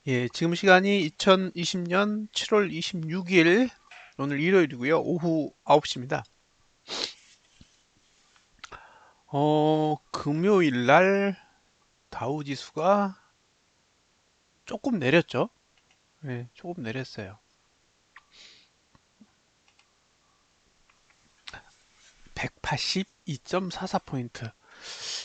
예, 지금 시간이 2020년 7월 26일, 오늘 일요일이고요. 오후 9시입니다. 금요일 날 다우 지수가 조금 내렸죠? 네, 조금 내렸어요. 182.44포인트,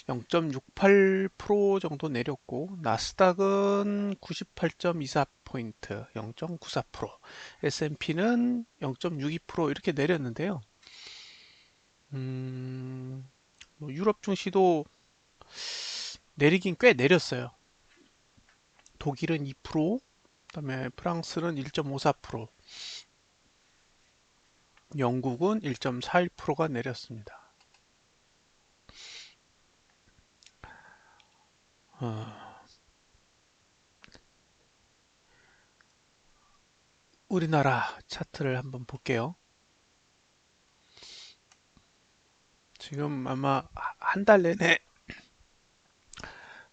0.68% 정도 내렸고, 나스닥은 98.24포인트, 0.94%, S&P는 0.62% 이렇게 내렸는데요. 뭐 유럽 증시도 내리긴 꽤 내렸어요. 독일은 2%, 그다음에 프랑스는 1.54%, 영국은 1.41%가 내렸습니다. 어, 우리나라 차트를 한번 볼게요. 지금 아마 한 달 내내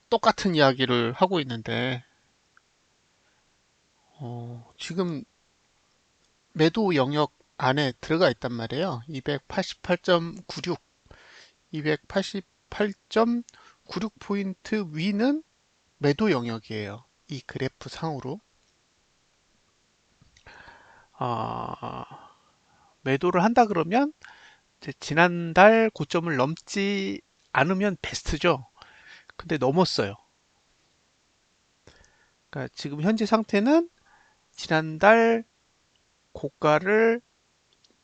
똑같은 이야기를 하고 있는데, 지금 매도 영역 안에 들어가 있단 말이에요. 288.96, 288.96포인트 위는 매도 영역이에요. 이 그래프 상으로. 아, 매도를 한다 그러면 이제 지난달 고점을 넘지 않으면 베스트죠. 근데 넘었어요. 그러니까 지금 현재 상태는 지난달 고가를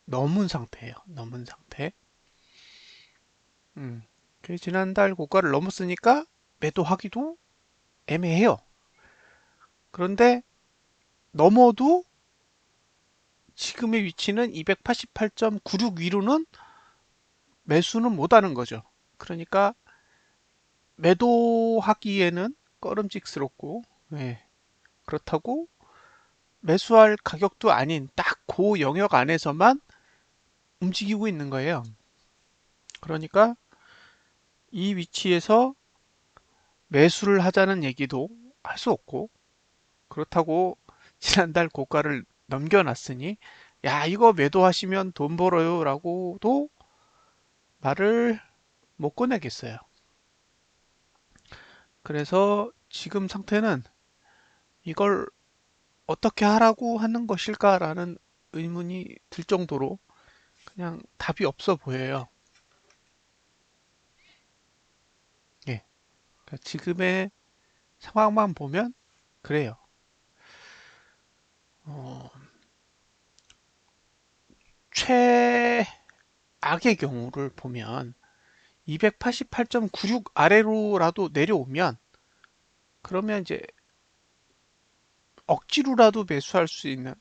넘은 상태예요. 넘은 상태. 그래서 지난달 고가를 넘었으니까 매도하기도 애매해요. 그런데 넘어도 지금의 위치는 288.96 위로는 매수는 못하는 거죠. 그러니까 매도하기에는 꺼름직스럽고, 예, 그렇다고 매수할 가격도 아닌 딱 그 영역 안에서만 움직이고 있는 거예요. 그러니까 이 위치에서 매수를 하자는 얘기도 할 수 없고, 그렇다고 지난달 고가를 넘겨놨으니 야, 이거 매도하시면 돈 벌어요 라고도 말을 못 꺼내겠어요. 그래서 지금 상태는 이걸 어떻게 하라고 하는 것일까라는 의문이 들 정도로 그냥 답이 없어 보여요. 예. 그러니까 지금의 상황만 보면 그래요. 어, 최악의 경우를 보면 288.96 아래로라도 내려오면 그러면 이제 억지로라도 매수할 수 있는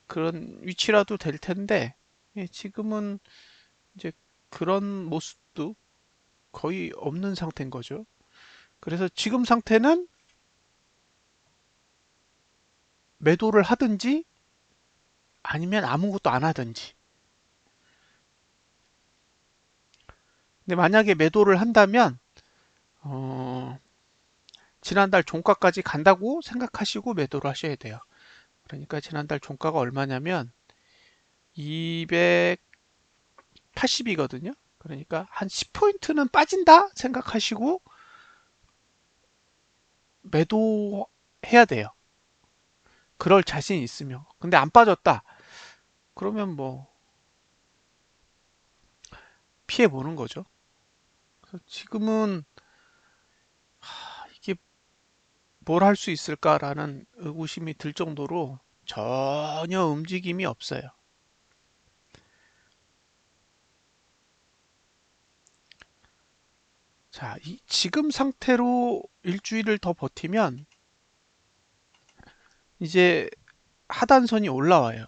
그런 위치라도 될 텐데 예, 지금은 이제 그런 모습도 거의 없는 상태인 거죠. 그래서 지금 상태는 매도를 하든지 아니면 아무것도 안 하든지. 근데 만약에 매도를 한다면 어, 지난달 종가까지 간다고 생각하시고 매도를 하셔야 돼요. 그러니까 지난달 종가가 얼마냐면 280이거든요. 그러니까 한 10포인트는 빠진다 생각하시고 매도해야 돼요. 그럴 자신 있으면. 근데 안 빠졌다. 그러면 뭐 피해 보는 거죠. 그래서 지금은 이게 뭘 할 수 있을까라는 의구심이 들 정도로 전혀 움직임이 없어요. 자, 지금 상태로 일주일을 더 버티면 이제 하단선이 올라와요.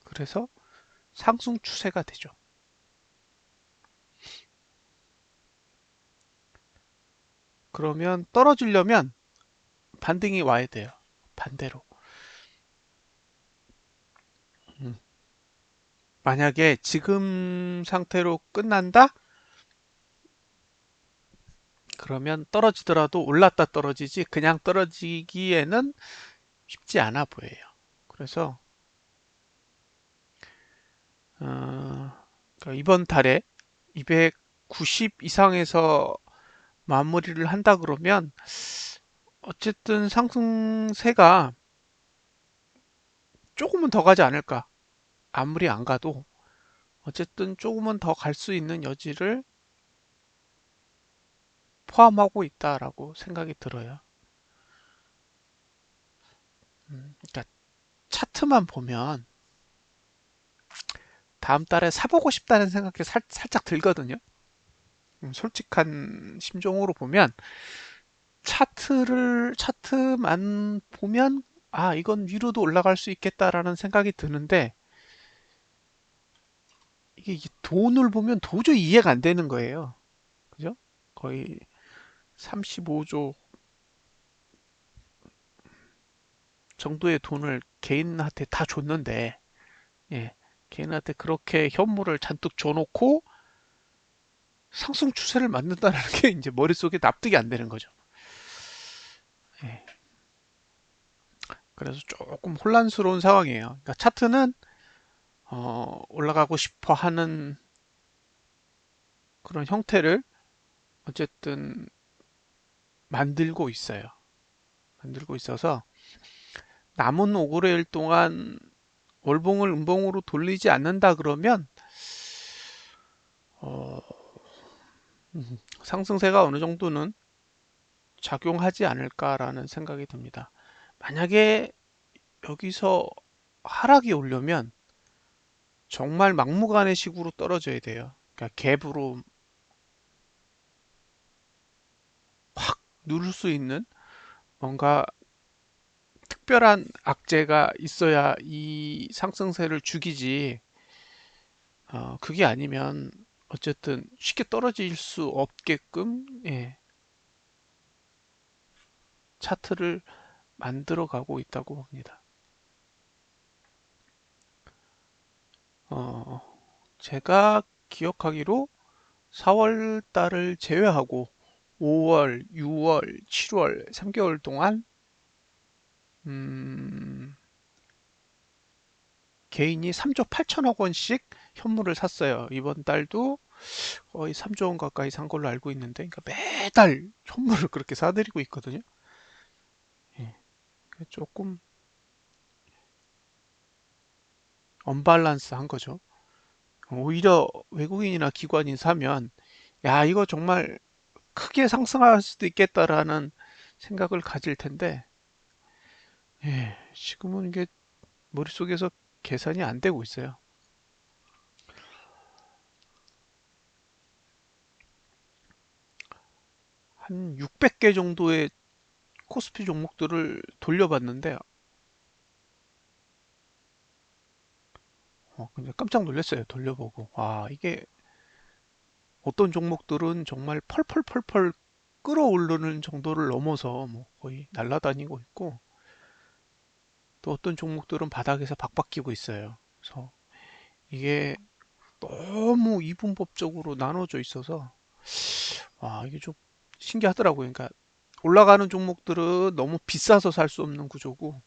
그래서 상승 추세가 되죠. 그러면 떨어지려면 반등이 와야 돼요. 반대로. 음. 만약에 지금 상태로 끝난다? 그러면 떨어지더라도 올랐다 떨어지지 그냥 떨어지기에는 쉽지 않아 보여요. 그래서 그러니까 이번 달에 290 이상에서 마무리를 한다 그러면 어쨌든 상승세가 조금은 더 가지 않을까. 아무리 안 가도 어쨌든 조금은 더 갈 수 있는 여지를 포함하고 있다라고 생각이 들어요. 그러니까 차트만 보면 다음 달에 사보고 싶다는 생각이 살짝 들거든요. 솔직한 심정으로 보면 차트만 보면 아, 이건 위로도 올라갈 수 있겠다라는 생각이 드는데 이게 돈을 보면 도저히 이해가 안 되는 거예요. 그죠? 거의 35조 정도의 돈을 개인한테 다 줬는데, 예, 개인한테 그렇게 현물을 잔뜩 줘놓고 상승 추세를 만든다는 게 이제 머릿속에 납득이 안 되는 거죠. 예, 그래서 조금 혼란스러운 상황이에요. 그러니까 차트는 올라가고 싶어 하는 그런 형태를 어쨌든 만들고 있어요. 만들고 있어서 남은 5개월 동안 월봉을 음봉으로 돌리지 않는다 그러면 어, 상승세가 어느 정도는 작용하지 않을까라는 생각이 듭니다. 만약에 여기서 하락이 오려면 정말 막무가내 식으로 떨어져야 돼요. 그러니까 갭으로 확 누를 수 있는 뭔가 특별한 악재가 있어야 이 상승세를 죽이지. 그게 아니면 어쨌든 쉽게 떨어질 수 없게끔 예, 차트를 만들어 가고 있다고 봅니다. 어, 제가 기억하기로 4월 달을 제외하고 5월, 6월, 7월 3개월 동안 음, 개인이 3조 8천억 원씩 현물을 샀어요. 이번 달도 거의 3조 원 가까이 산 걸로 알고 있는데, 그러니까 매달 현물을 그렇게 사들이고 있거든요. 예, 조금 언밸런스한 거죠. 오히려 외국인이나 기관이 사면 야, 이거 정말 크게 상승할 수도 있겠다라는 생각을 가질 텐데, 예, 지금은 이게 머릿속에서 계산이 안 되고 있어요. 한 600개 정도의 코스피 종목들을 돌려봤는데, 근데 깜짝 놀랐어요. 돌려보고. 와, 이게 어떤 종목들은 정말 펄펄펄펄 끌어오르는 정도를 넘어서 뭐 거의 날아다니고 있고, 또 어떤 종목들은 바닥에서 박박 끼고 있어요. 그래서 이게 너무 이분법적으로 나눠져 있어서, 와, 이게 좀 신기하더라고요. 그러니까 올라가는 종목들은 너무 비싸서 살 수 없는 구조고,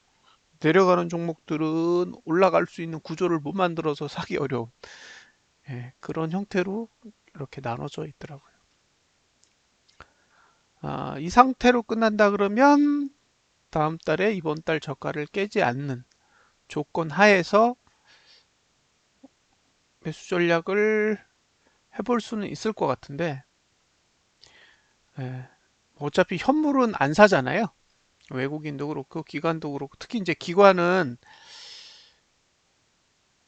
내려가는 종목들은 올라갈 수 있는 구조를 못 만들어서 사기 어려운 예, 그런 형태로 이렇게 나눠져 있더라고요. 이 상태로 끝난다 그러면 다음 달에 이번 달 저가를 깨지 않는 조건 하에서 매수 전략을 해볼 수는 있을 것 같은데, 예, 어차피 현물은 안 사잖아요. 외국인도 그렇고 기관도 그렇고, 특히 이제 기관은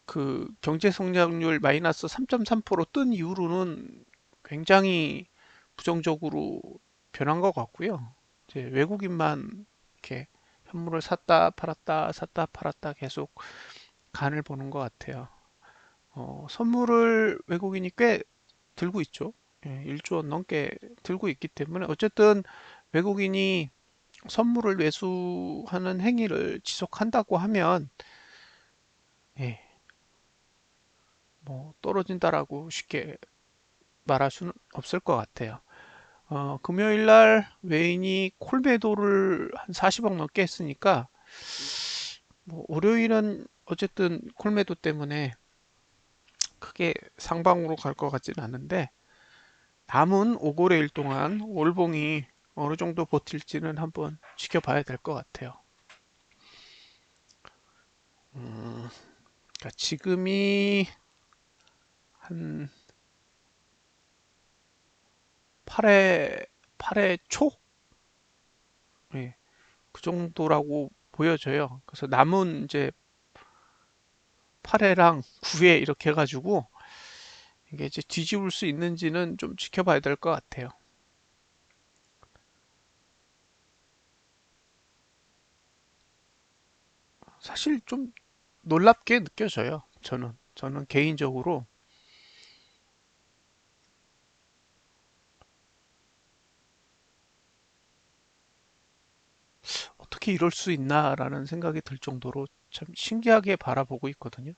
그 경제 성장률 마이너스 3.3%뜬 이후로는 굉장히 부정적으로 변한 것 같고요. 이제 외국인만 이렇게 현물을 샀다 팔았다 샀다 팔았다 계속 간을 보는 것 같아요. 선물을 외국인이 꽤 들고 있죠. 예, 1조 원 넘게 들고 있기 때문에 어쨌든 외국인이 선물을 매수하는 행위를 지속한다고 하면 예, 뭐 떨어진다라고 쉽게 말할 수는 없을 것 같아요. 금요일 날 외인이 콜 매도를 한 40억 넘게 했으니까 뭐 월요일은 어쨌든 콜 매도 때문에 크게 상방으로 갈 것 같지는 않은데 남은 5거래일 동안 월봉이 어느 정도 버틸지는 한번 지켜봐야 될 것 같아요. 그러니까 지금이 한 8회, 8회 초? 예, 그 정도라고 보여져요. 그래서 남은 이제 8회랑 9회 이렇게 해가지고 이게 이제 뒤집을 수 있는지는 좀 지켜봐야 될 것 같아요. 사실 좀 놀랍게 느껴져요. 저는 개인적으로 어떻게 이럴 수 있나라는 생각이 들 정도로 참 신기하게 바라보고 있거든요.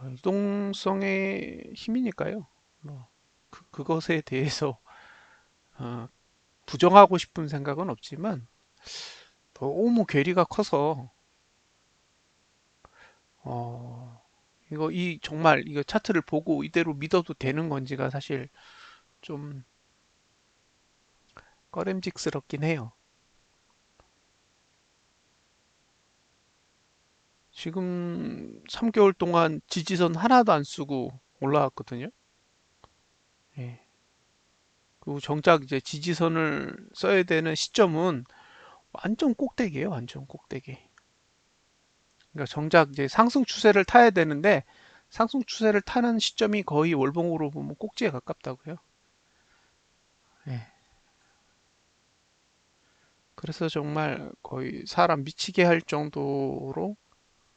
유동성의 힘이니까요. 그것에 대해서 어, 부정하고 싶은 생각은 없지만 너무 괴리가 커서 어, 정말 이거 차트를 보고 이대로 믿어도 되는 건지가 사실 좀 꺼림직스럽긴 해요. 지금 3개월 동안 지지선 하나도 안 쓰고 올라왔거든요. 예. 그리고 정작 이제 지지선을 써야 되는 시점은 완전 꼭대기예요, 완전 꼭대기. 그러니까 정작 이제 상승 추세를 타야 되는데 상승 추세를 타는 시점이 거의 월봉으로 보면 꼭지에 가깝다고요. 예. 그래서 정말 거의 사람 미치게 할 정도로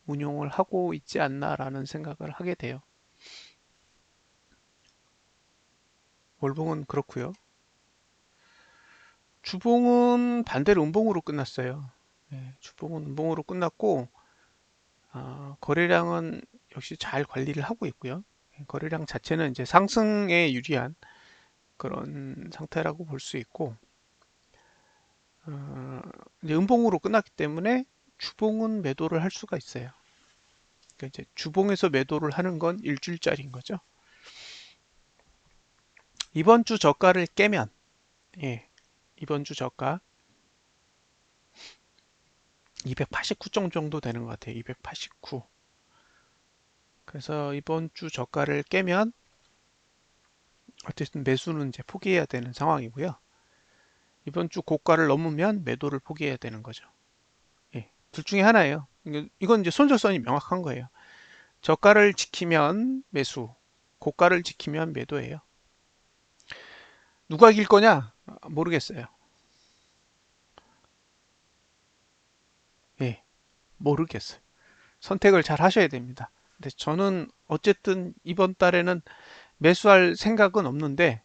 운용을 하고 있지 않나라는 생각을 하게 돼요. 월봉은 그렇고요. 주봉은 반대로 음봉으로 끝났어요. 예, 주봉은 음봉으로 끝났고 거래량은 역시 잘 관리를 하고 있고요. 예, 거래량 자체는 이제 상승에 유리한 그런 상태라고 볼 수 있고 어, 이제 음봉으로 끝났기 때문에 주봉은 매도를 할 수가 있어요. 그러니까 이제 주봉에서 매도를 하는 건 일주일짜리인 거죠. 이번 주 저가를 깨면 예, 이번 주 저가 289 정도 되는 것 같아요. 289. 그래서 이번 주 저가를 깨면 어쨌든 매수는 이제 포기해야 되는 상황이고요. 이번 주 고가를 넘으면 매도를 포기해야 되는 거죠. 예, 둘 중에 하나예요. 이건 이제 손절선이 명확한 거예요. 저가를 지키면 매수, 고가를 지키면 매도예요. 누가 이길 거냐? 모르겠어요. 예, 모르겠어요. 선택을 잘 하셔야 됩니다. 근데 저는 어쨌든 이번 달에는 매수할 생각은 없는데,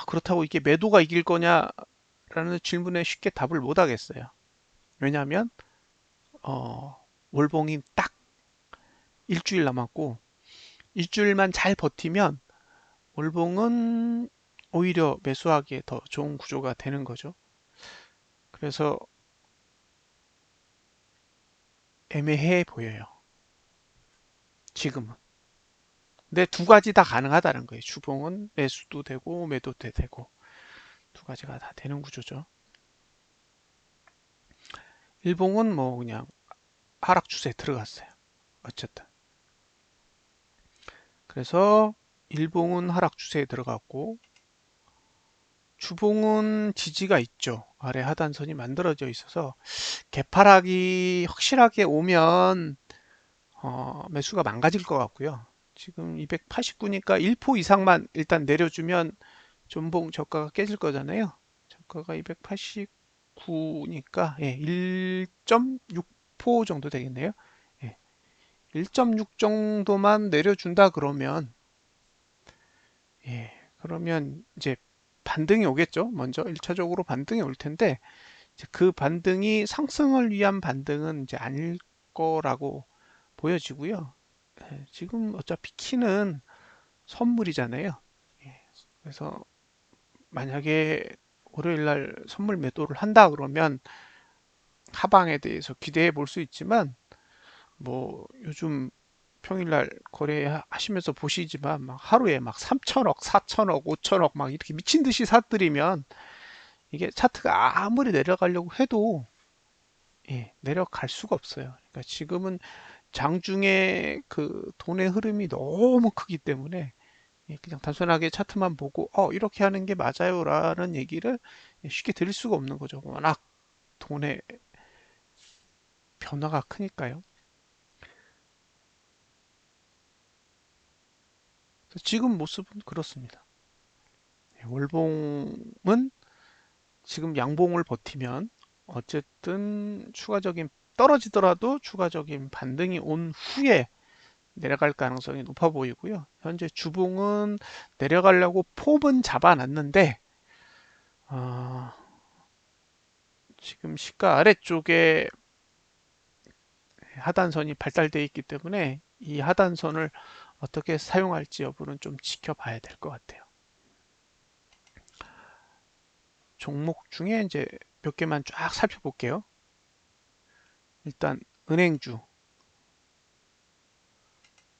그렇다고 이게 매도가 이길 거냐라는 질문에 쉽게 답을 못 하겠어요. 왜냐하면, 어, 월봉이 딱 일주일 남았고, 일주일만 잘 버티면 월봉은 오히려 매수하기에 더 좋은 구조가 되는 거죠. 그래서 애매해 보여요. 지금은. 근데 두 가지 다 가능하다는 거예요. 주봉은 매수도 되고 매도도 되고 두 가지가 다 되는 구조죠. 일봉은 뭐 그냥 하락 추세에 들어갔어요. 어쨌든. 그래서 일봉은 하락 추세에 들어갔고 주봉은 지지가 있죠. 아래 하단선이 만들어져 있어서 개파락이 확실하게 오면 매수가 망가질 것 같고요. 지금 289니까 1포 이상만 일단 내려주면 전봉 저가가 깨질 거잖아요. 저가가 289니까 1.6포 정도 되겠네요. 1.6 정도만 내려준다 그러면 그러면 이제 반등이 오겠죠. 먼저 1차적으로 반등이 올 텐데 이제 그 반등이 상승을 위한 반등은 이제 아닐 거라고 보여지고요. 지금 어차피 키는 선물이잖아요. 예, 그래서 만약에 월요일 날 선물 매도를 한다 그러면 하방에 대해서 기대해 볼 수 있지만 뭐 요즘 평일날 거래하시면서 보시지만 막 하루에 막 3천억, 4천억, 5천억 막 이렇게 미친 듯이 사들이면 이게 차트가 아무리 내려가려고 해도 예, 내려갈 수가 없어요. 그러니까 지금은 장중에 그 돈의 흐름이 너무 크기 때문에 예, 그냥 단순하게 차트만 보고 이렇게 하는 게 맞아요라는 얘기를 쉽게 드릴 수가 없는 거죠. 워낙 돈의 변화가 크니까요. 그래서 지금 모습은 그렇습니다. 예, 월봉은 지금 양봉을 버티면 어쨌든 추가적인 떨어지더라도 추가적인 반등이 온 후에 내려갈 가능성이 높아 보이고요. 현재 주봉은 내려가려고 폼은 잡아놨는데 어, 지금 시가 아래쪽에 하단선이 발달되어 있기 때문에 이 하단선을 어떻게 사용할지 여부는 좀 지켜봐야 될 것 같아요. 종목 중에 이제 몇 개만 쫙 살펴볼게요. 일단 은행주.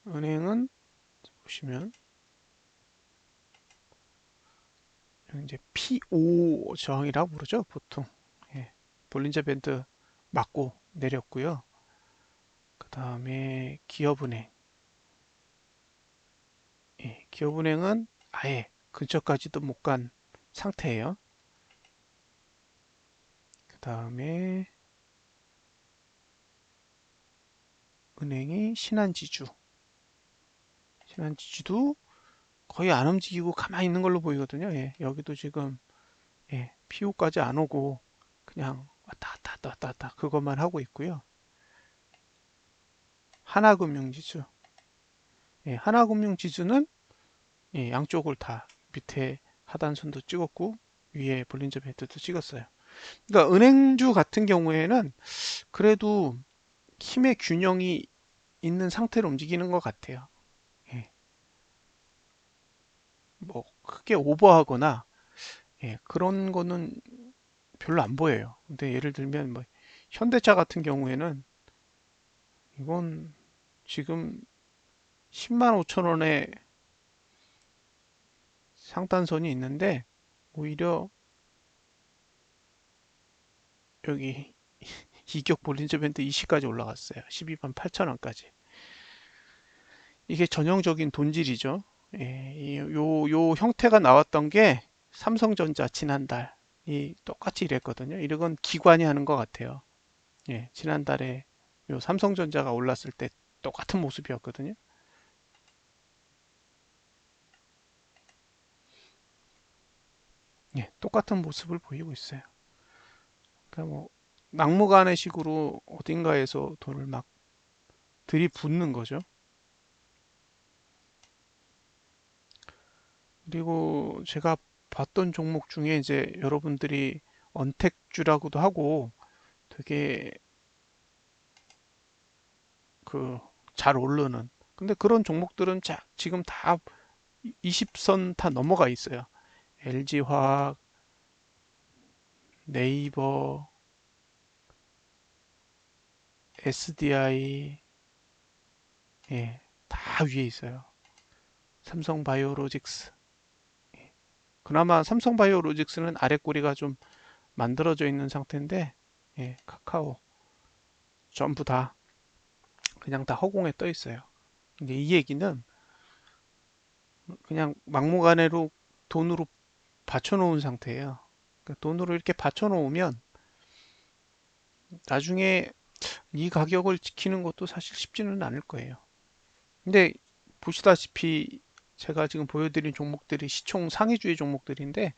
은행은 보시면 이제 P5 저항이라고 부르죠, 보통. 예, 볼린저 밴드 맞고 내렸고요. 그 다음에 기업은행. 예, 기업은행은 아예 근처까지도 못 간 상태예요. 그 다음에 은행이 신한지주. 신한지주도 거의 안 움직이고 가만히 있는 걸로 보이거든요. 예, 여기도 지금 예, PO까지 안 오고 그냥 왔다 갔다 왔다 갔다 왔다 그것만 하고 있고요. 하나금융지주. 예, 하나금융지주는 예, 양쪽을 다 밑에 하단선도 찍었고 위에 볼린저 밴드도 찍었어요. 그러니까 은행주 같은 경우에는 그래도 힘의 균형이 있는 상태로 움직이는 것 같아요. 예, 뭐 크게 오버하거나 예, 그런 거는 별로 안 보여요. 근데 예를 들면 뭐 현대차 같은 경우에는 이건 지금 10만 5천 원에 상단선이 있는데 오히려 여기 이격 볼린저 밴드 20까지 올라갔어요. 12만 8천 원까지. 이게 전형적인 돈질이죠. 예, 요 형태가 나왔던 게 삼성전자 지난달 이 똑같이 이랬거든요. 이건 기관이 하는 것 같아요. 예, 지난달에 요 삼성전자가 올랐을 때 똑같은 모습이었거든요. 예, 똑같은 모습을 보이고 있어요. 그러니까 뭐 막무가내 식으로 어딘가에서 돈을 막 들이붓는 거죠. 그리고 제가 봤던 종목 중에 이제 여러분들이 언택주라고도 하고 되게 그 잘 오르는 근데 그런 종목들은 지금 다 20선 다 넘어가 있어요. LG화학, 네이버, SDI 예, 다 위에 있어요. 삼성바이오로직스 그나마 삼성바이오로직스는 아래 꼬리가 좀 만들어져 있는 상태인데 예, 카카오 전부 다 그냥 다 허공에 떠 있어요. 근데 이 얘기는 그냥 막무가내로 돈으로 받쳐놓은 상태예요. 그러니까 돈으로 이렇게 받쳐놓으면 나중에 이 가격을 지키는 것도 사실 쉽지는 않을 거예요. 근데 보시다시피 제가 지금 보여드린 종목들이 시총 상위주의 종목들인데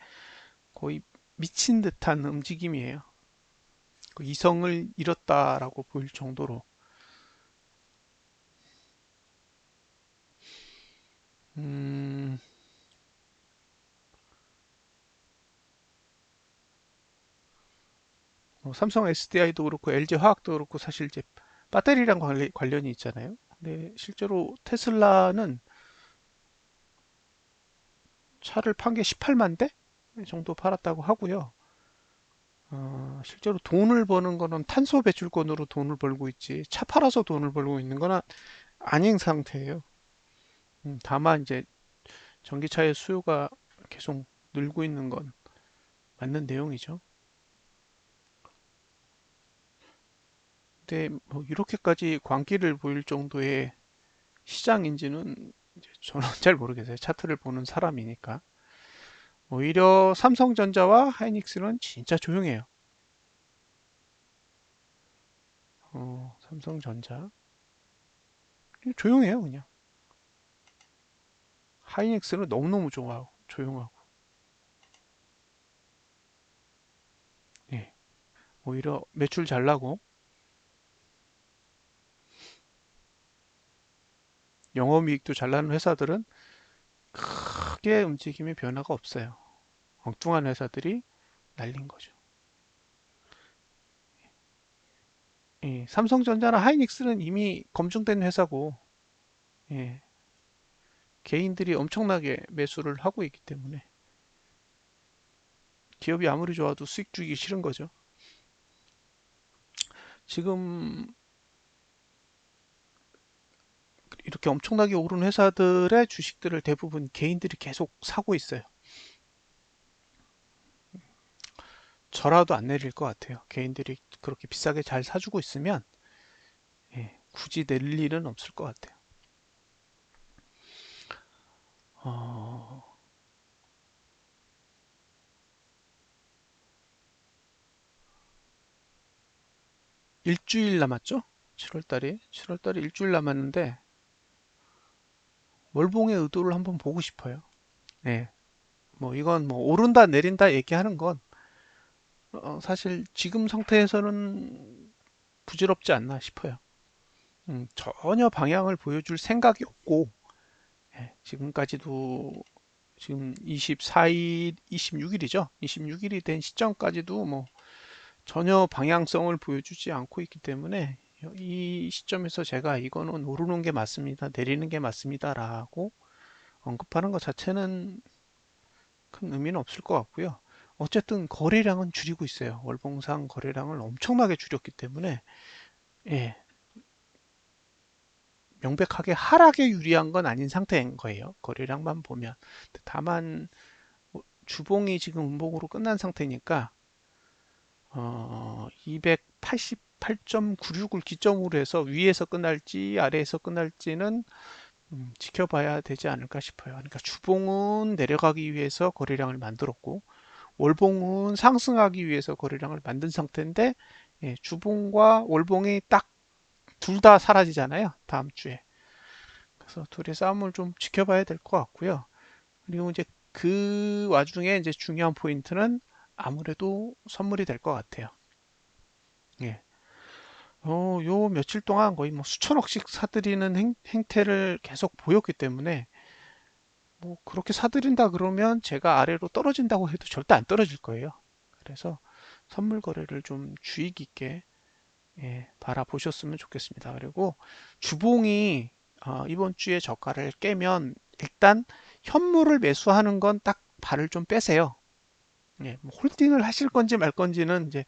거의 미친 듯한 움직임이에요. 그 이성을 잃었다라고 보일 정도로 음, 뭐 삼성 SDI도 그렇고 LG 화학도 그렇고 사실 이제 배터리랑 관련이 있잖아요. 근데 실제로 테슬라는 차를 판 게 18만 대 정도 팔았다고 하고요. 실제로 돈을 버는 거는 탄소 배출권으로 돈을 벌고 있지 차 팔아서 돈을 벌고 있는 건 아닌 상태예요. 다만 이제 전기차의 수요가 계속 늘고 있는 건 맞는 내용이죠. 근데 뭐 이렇게까지 광기를 보일 정도의 시장인지는 이제 저는 잘 모르겠어요. 차트를 보는 사람이니까. 오히려 삼성전자와 하이닉스는 진짜 조용해요. 삼성전자 조용해요, 그냥. 하이닉스는 너무너무 좋아하고 조용하고. 예. 오히려 매출 잘 나고 영업이익도 잘 나는 회사들은 크게 움직임의 변화가 없어요. 엉뚱한 회사들이 날린 거죠. 예, 삼성전자나 하이닉스는 이미 검증된 회사고, 예, 개인들이 엄청나게 매수를 하고 있기 때문에 기업이 아무리 좋아도 수익 주기 싫은 거죠. 지금 이렇게 엄청나게 오른 회사들의 주식들을 대부분 개인들이 계속 사고 있어요. 저라도 안 내릴 것 같아요. 개인들이 그렇게 비싸게 잘 사주고 있으면 예, 굳이 내릴 일은 없을 것 같아요. 어, 일주일 남았죠? 7월달에 일주일 남았는데 월봉의 의도를 한번 보고 싶어요. 예, 뭐 이건 뭐 오른다 내린다 얘기하는 건 사실 지금 상태에서는 부질없지 않나 싶어요. 전혀 방향을 보여줄 생각이 없고 예, 지금까지도 지금 24일, 26일이죠. 26일이 된 시점까지도 뭐 전혀 방향성을 보여주지 않고 있기 때문에 이 시점에서 제가 이거는 오르는 게 맞습니다. 내리는 게 맞습니다라고 언급하는 것 자체는 큰 의미는 없을 것 같고요. 어쨌든 거래량은 줄이고 있어요. 월봉상 거래량을 엄청나게 줄였기 때문에 예, 명백하게 하락에 유리한 건 아닌 상태인 거예요. 거래량만 보면. 다만 주봉이 지금 음봉으로 끝난 상태니까 288.96을 기점으로 해서 위에서 끝날지 아래에서 끝날지는 지켜봐야 되지 않을까 싶어요. 그러니까 주봉은 내려가기 위해서 거래량을 만들었고 월봉은 상승하기 위해서 거래량을 만든 상태인데 예, 주봉과 월봉이 딱 둘 다 사라지잖아요. 다음 주에. 그래서 둘의 싸움을 좀 지켜봐야 될 것 같고요. 그리고 이제 그 와중에 이제 중요한 포인트는 아무래도 선물이 될 것 같아요. 예. 요 며칠 동안 거의 뭐 수천억씩 사들이는 행태를 계속 보였기 때문에 뭐 그렇게 사들인다 그러면 제가 아래로 떨어진다고 해도 절대 안 떨어질 거예요. 그래서 선물 거래를 좀 주의 깊게 예, 바라보셨으면 좋겠습니다. 그리고 주봉이 이번 주에 저가를 깨면 일단 현물을 매수하는 건 딱 발을 좀 빼세요. 예, 뭐 홀딩을 하실 건지 말 건지는 이제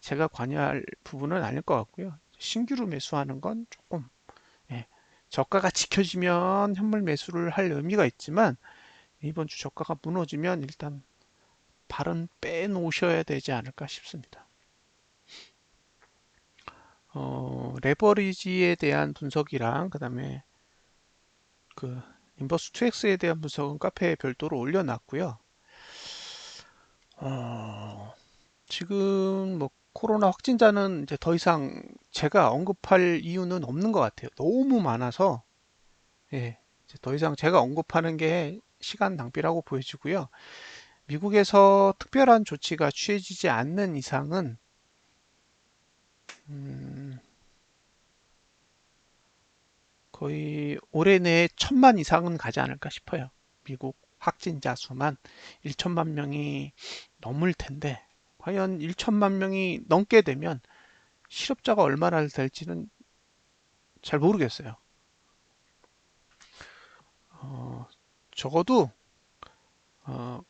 제가 관여할 부분은 아닐 것 같고요. 신규로 매수하는 건 조금 예, 저가가 지켜지면 현물 매수를 할 의미가 있지만 이번 주 저가가 무너지면 일단 발은 빼놓으셔야 되지 않을까 싶습니다. 레버리지에 대한 분석이랑 그다음에 그 인버스 2X에 대한 분석은 카페에 별도로 올려놨고요. 지금 뭐 코로나 확진자는 이제 더 이상 제가 언급할 이유는 없는 것 같아요. 너무 많아서 예, 이제 더 이상 제가 언급하는 게 시간 낭비라고 보여지고요. 미국에서 특별한 조치가 취해지지 않는 이상은 음, 거의 올해 내에 1,000만 이상은 가지 않을까 싶어요. 미국 확진자 수만 1천만 명이 넘을 텐데 과연 1천만 명이 넘게 되면 실업자가 얼마나 될지는 잘 모르겠어요. 어, 적어도 어,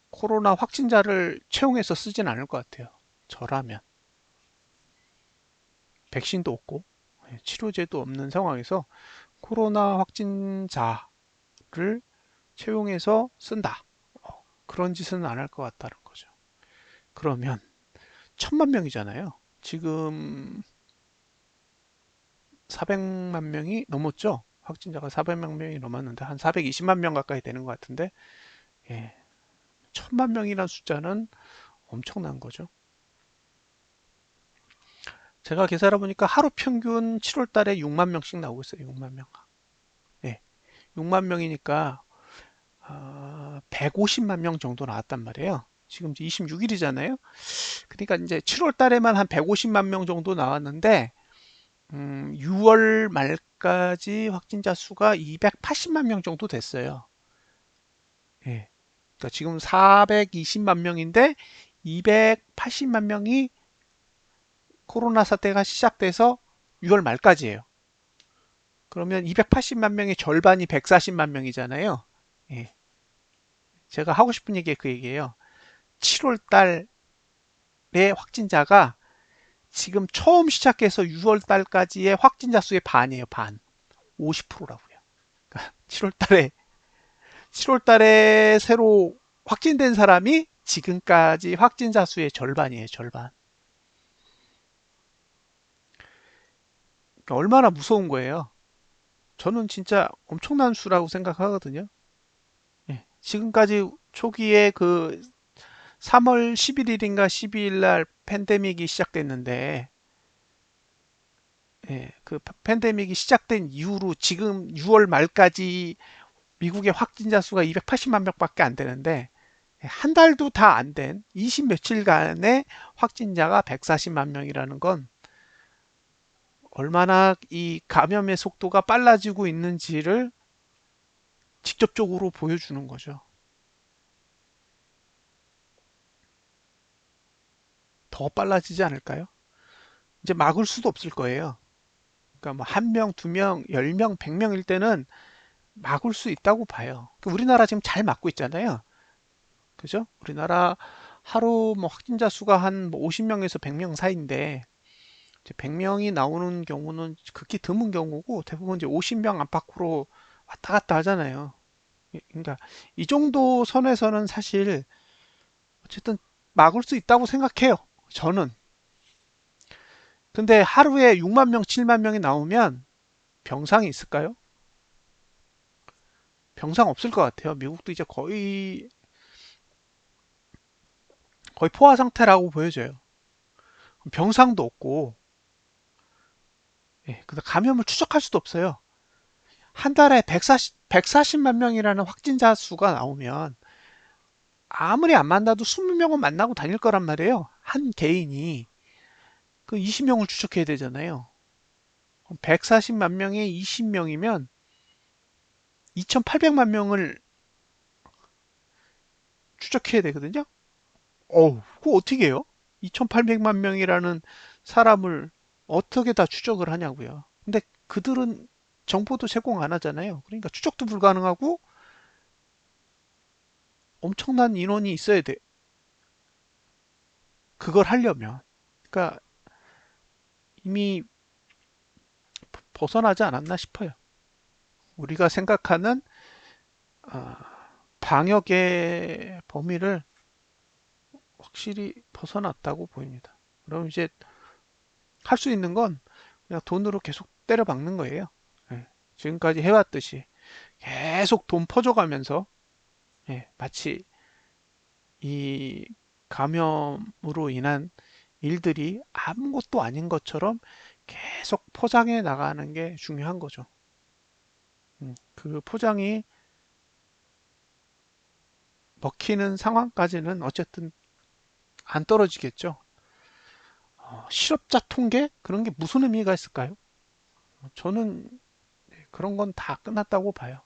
코로나 확진자를 채용해서 쓰진 않을 것 같아요. 저라면. 백신도 없고 치료제도 없는 상황에서 코로나 확진자를 채용해서 쓴다. 그런 짓은 안 할 것 같다는 거죠. 그러면 1,000만 명이잖아요. 지금 400만 명이 넘었죠. 확진자가 400만 명이 넘었는데 한 420만 명 가까이 되는 것 같은데, 예, 1,000만 명이라는 숫자는 엄청난 거죠. 제가 계산해 보니까 하루 평균 7월 달에 6만 명씩 나오고 있어요. 6만 명. 예, 6만 명이니까 150만 명 정도 나왔단 말이에요. 지금 26일이잖아요. 그러니까 이제 7월 달에만 한 150만 명 정도 나왔는데 6월 말까지 확진자 수가 280만 명 정도 됐어요. 예. 그러니까 지금 420만 명인데 280만 명이 코로나 사태가 시작돼서 6월 말까지예요. 그러면 280만 명의 절반이 140만 명이잖아요. 예. 제가 하고 싶은 얘기가 그 얘기예요. 7월 달에 확진자가 지금 처음 시작해서 6월 달까지의 확진자 수의 반이에요, 반. 50%라고요. 그러니까 7월 달에 새로 확진된 사람이 지금까지 확진자 수의 절반이에요, 절반. 그러니까 얼마나 무서운 거예요. 저는 진짜 엄청난 수라고 생각하거든요. 예, 지금까지 초기에 그 3월 11일인가 12일 날 팬데믹이 시작됐는데, 예, 그 팬데믹이 시작된 이후로 지금 6월 말까지 미국의 확진자 수가 280만 명밖에 안 되는데, 한 달도 다 안 된 20 며칠간의 확진자가 140만 명이라는 건 얼마나 이 감염의 속도가 빨라지고 있는지를 직접적으로 보여주는 거죠. 더 빨라지지 않을까요? 이제 막을 수도 없을 거예요. 그러니까 뭐 한 명, 두 명, 10명, 100명일 때는 막을 수 있다고 봐요. 우리나라 지금 잘 막고 있잖아요. 그죠? 우리나라 하루 뭐 확진자 수가 한 50명에서 100명 사이인데 100명이 나오는 경우는 극히 드문 경우고 대부분 이제 50명 안팎으로 왔다 갔다 하잖아요. 그러니까 이 정도 선에서는 사실 어쨌든 막을 수 있다고 생각해요. 저는. 근데 하루에 6만 명, 7만 명이 나오면 병상이 있을까요? 병상 없을 것 같아요. 미국도 이제 거의 포화 상태라고 보여져요. 병상도 없고, 예, 근데 감염을 추적할 수도 없어요. 한 달에 140만 명이라는 확진자 수가 나오면 아무리 안 만나도 20명은 만나고 다닐 거란 말이에요. 한 개인이. 그 20명을 추적해야 되잖아요. 140만 명에 20명이면 2,800만 명을 추적해야 되거든요. 그거 어떻게 해요? 2,800만 명이라는 사람을 어떻게 다 추적을 하냐고요. 근데 그들은 정보도 제공 안 하잖아요. 그러니까 추적도 불가능하고 엄청난 인원이 있어야 돼. 그걸 하려면. 그러니까 이미 벗어나지 않았나 싶어요. 우리가 생각하는 아, 방역의 범위를 확실히 벗어났다고 보입니다. 그럼 이제 할 수 있는 건 그냥 돈으로 계속 때려 박는 거예요. 예, 지금까지 해왔듯이 계속 돈 퍼줘가면서 예, 마치 이 감염으로 인한 일들이 아무것도 아닌 것처럼 계속 포장해 나가는 게 중요한 거죠. 그 포장이 먹히는 상황까지는 어쨌든 안 떨어지겠죠. 실업자 통계? 그런 게 무슨 의미가 있을까요? 저는 그런 건 다 끝났다고 봐요.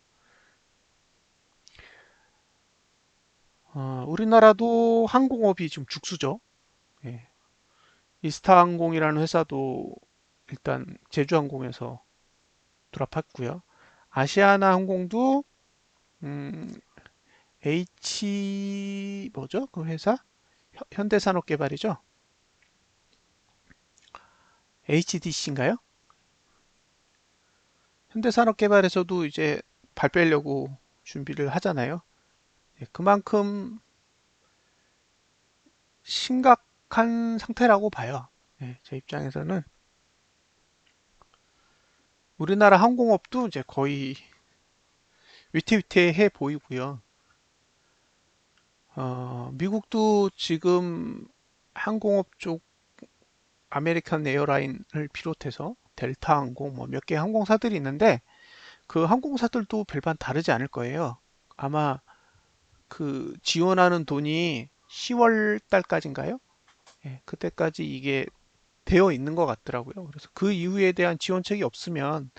우리나라도 항공업이 지금 죽수죠. 예. 이스타항공이라는 회사도 일단 제주항공에서 드랍했고요. 아시아나 항공도 음, 뭐죠? 그 회사? 현대산업개발이죠? HDC인가요? 현대산업개발에서도 이제 발 빼려고 준비를 하잖아요. 예, 그만큼 심각한 상태라고 봐요. 예, 제 입장에서는 우리나라 항공업도 이제 거의 위태위태해 보이고요. 미국도 지금 항공업 쪽 아메리칸 에어라인을 비롯해서 델타 항공 뭐 몇 개 항공사들이 있는데 그 항공사들도 별반 다르지 않을 거예요. 아마 그 지원하는 돈이 10월 달까지인가요? 예, 그때까지 이게 되어 있는 것 같더라고요. 그래서 그 이후에 대한 지원책이 없으면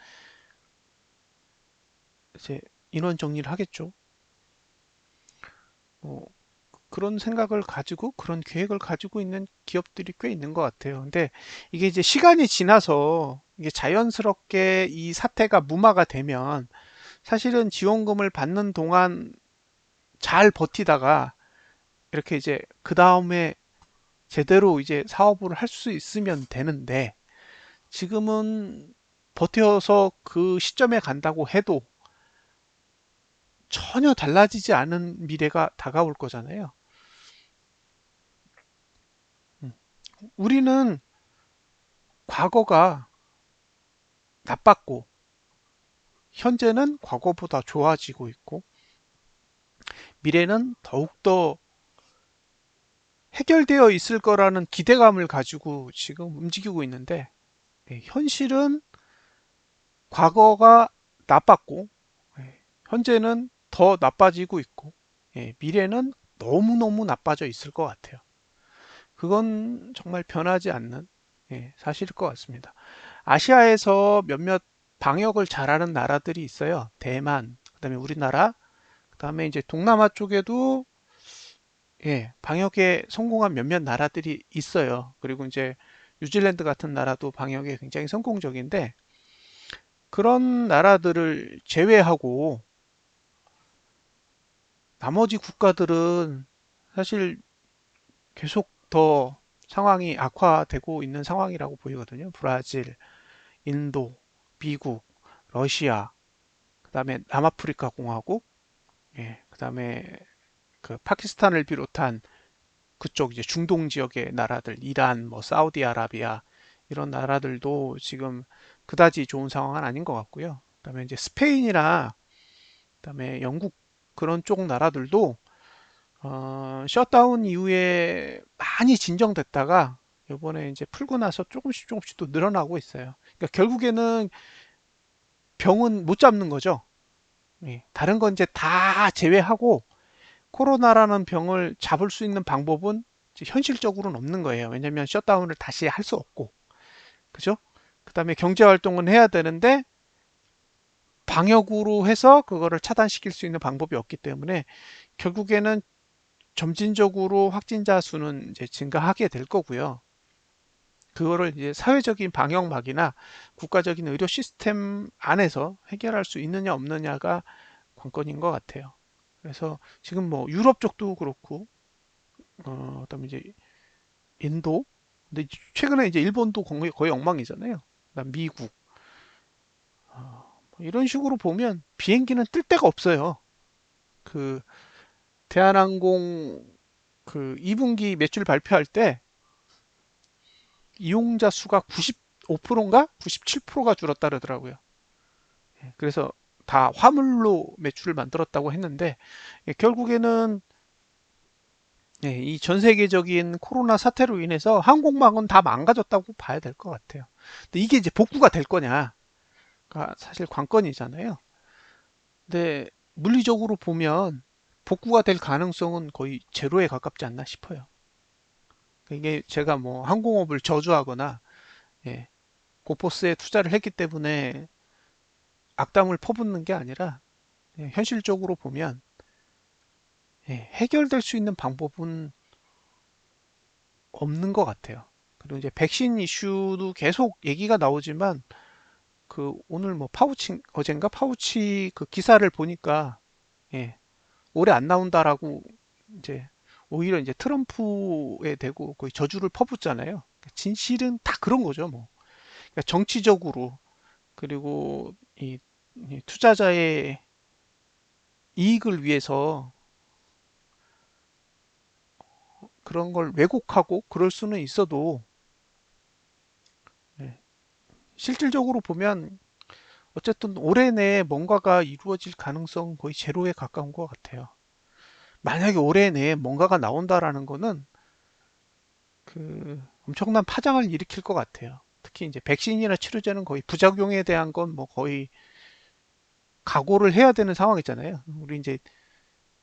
이제 인원 정리를 하겠죠. 뭐 그런 생각을 가지고 그런 계획을 가지고 있는 기업들이 꽤 있는 것 같아요. 근데 이게 이제 시간이 지나서 이게 자연스럽게 이 사태가 무마가 되면 사실은 지원금을 받는 동안 잘 버티다가 이렇게 이제 그 다음에 제대로 이제 사업을 할 수 있으면 되는데 지금은 버텨서 그 시점에 간다고 해도 전혀 달라지지 않은 미래가 다가올 거잖아요. 음. 우리는 과거가 나빴고 현재는 과거보다 좋아지고 있고 미래는 더욱더 해결되어 있을 거라는 기대감을 가지고 지금 움직이고 있는데 현실은 과거가 나빴고 현재는 더 나빠지고 있고 미래는 너무너무 나빠져 있을 것 같아요. 그건 정말 변하지 않는 사실일 것 같습니다. 아시아에서 몇몇 방역을 잘하는 나라들이 있어요. 대만, 그다음에 우리나라, 그다음에 이제 동남아 쪽에도 방역에 성공한 몇몇 나라들이 있어요. 그리고 이제 뉴질랜드 같은 나라도 방역에 굉장히 성공적인데 그런 나라들을 제외하고 나머지 국가들은 사실 계속 더 상황이 악화되고 있는 상황이라고 보이거든요. 브라질, 인도, 미국, 러시아, 그다음에 남아프리카 공화국, 그다음에 그 파키스탄을 비롯한 그쪽 이제 중동 지역의 나라들, 이란, 뭐 사우디아라비아 이런 나라들도 지금 그다지 좋은 상황은 아닌 것 같고요. 그다음에 이제 스페인이나 그다음에 영국 그런 쪽 나라들도 셧다운 이후에 많이 진정됐다가 이번에 이제 풀고 나서 조금씩 조금씩 또 늘어나고 있어요. 그러니까 결국에는 병은 못 잡는 거죠. 예, 다른 건 이제 다 제외하고 코로나라는 병을 잡을 수 있는 방법은 현실적으로는 없는 거예요. 왜냐하면 셧다운을 다시 할 수 없고, 그죠? 그다음에 경제 활동은 해야 되는데 방역으로 해서 그거를 차단시킬 수 있는 방법이 없기 때문에 결국에는 점진적으로 확진자 수는 이제 증가하게 될 거고요. 그거를 이제 사회적인 방역막이나 국가적인 의료 시스템 안에서 해결할 수 있느냐 없느냐가 관건인 것 같아요. 그래서 지금 뭐 유럽 쪽도 그렇고, 그다음에 이제 인도, 근데 최근에 이제 일본도 거의 엉망이잖아요. 그다음 미국, 뭐 이런 식으로 보면 비행기는 뜰 데가 없어요. 그 대한항공 그 2분기 매출 발표할 때 이용자 수가 95%인가 97%가 줄었다 그러더라고요. 그래서 다 화물로 매출을 만들었다고 했는데 결국에는 이 전 세계적인 코로나 사태로 인해서 항공망은 다 망가졌다고 봐야 될 것 같아요. 근데 이게 이제 복구가 될 거냐가 사실 관건이잖아요. 근데 물리적으로 보면 복구가 될 가능성은 거의 제로에 가깝지 않나 싶어요. 이게 제가 뭐 항공업을 저주하거나 예, 고포스에 투자를 했기 때문에 악담을 퍼붓는 게 아니라 현실적으로 보면 해결될 수 있는 방법은 없는 것 같아요. 그리고 이제 백신 이슈도 계속 얘기가 나오지만 그 오늘 뭐 파우치 어젠가 파우치 그 기사를 보니까 예, 올해 안 나온다라고 이제 오히려 이제 트럼프에 대고 거의 저주를 퍼붓잖아요. 진실은 다 그런 거죠, 뭐. 그러니까 정치적으로 그리고 이 투자자의 이익을 위해서 그런 걸 왜곡하고 그럴 수는 있어도 예, 실질적으로 보면 어쨌든 올해 내에 뭔가가 이루어질 가능성 거의 제로에 가까운 것 같아요. 만약에 올해 내에 뭔가가 나온다라는 거는 그 엄청난 파장을 일으킬 것 같아요. 특히 이제 백신이나 치료제는 거의 부작용에 대한 건 뭐 거의 각오를 해야 되는 상황이잖아요. 우리 이제